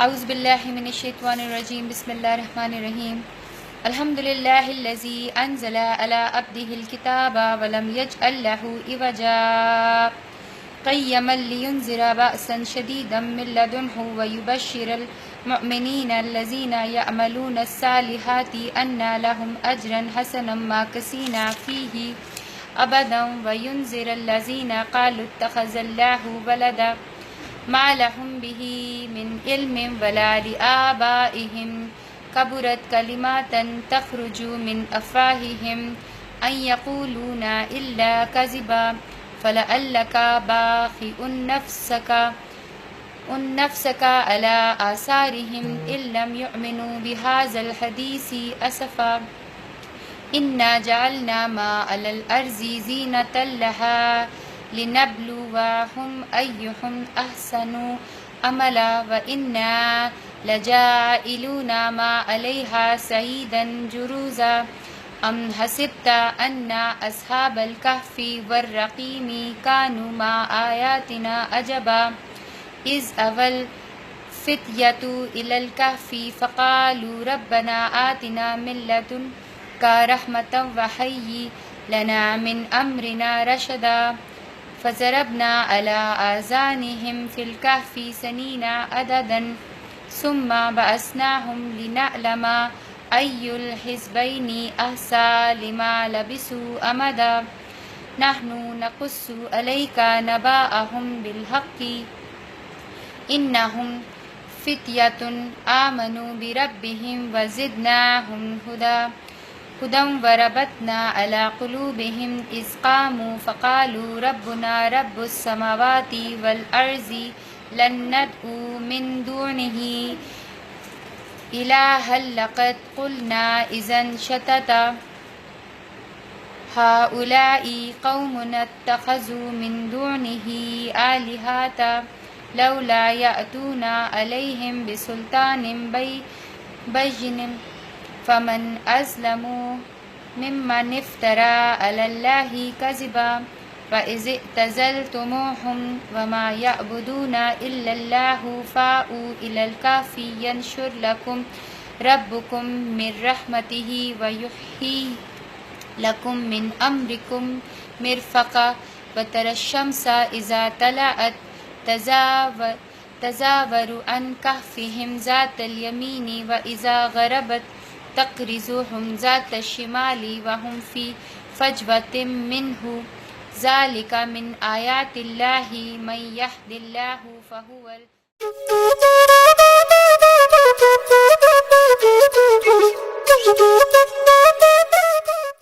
اعوذ باللہ من الشیطان الرجیم بسم اللہ الرحمن الرحیم الحمد للہ الذی انزل علی عبدہ الکتاب ولم یجعل لہ عوجا قیما لینذر بأسا شدیدا من لدنہ ویبشر المؤمنین الذین یعملون الصالحات ان لہم اجرا حسنا ماکثین فیہ ابدا وینذر الذین قالوا اتخذ اللہ ولدا ما لهم به من علم ولا لآبائهم كبرت كلمات تخرج من أفواههم أن يقولون إلا كذبا فلعلك باخع نفسك على آثارهم إن لم يؤمنوا بهذا الحديث أسفا إنا جعلنا ما على الأرض زينة لها لنبلوهم أيهم أحسن عملا وإنا لجاعلون ما عليها سعيدا جرزا أم حسبت أن أصحاب الكهف والرقيم كانوا مع آياتنا عجبا إذ أوى الفتية إلى الكهف فقالوا ربنا آتنا من لدنك رحمة وهيئ لنا من أمرنا رشدا فضربنا على آذانهم في الكهف سنين عددا ثم بعثناهم لنعلم أي الحزبين أحصى لما لبثوا أمدا نحن نقص عليك نبأهم بالحق إنهم فتية آمنوا بربهم وزدناهم هدى وربطنا على قلوبهم إذ قاموا فقالوا ربنا رب السماوات والأرض لن ندعو من دونه إلها لقد قلنا إذا شتتا هؤلاء قوم اتخذوا من دونه آلهة لولا يأتون عليهم بسلطان بين فمن أظلم ممن افترى على الله كذبا وإذ اعتزلتموهم وما يعبدون إلا الله فأووا إلى الكهف ينشر لكم ربكم من رحمته ويحيي لكم من أمركم مرفقا وترى الشمس إذا طلعت تزاور عن كهفهم ذات اليمين وإذا غربت تقرضهم ذات الشمال وهم في فجوة منه ذلك من آيات الله من يهد الله فهو الْمُهْتَدِي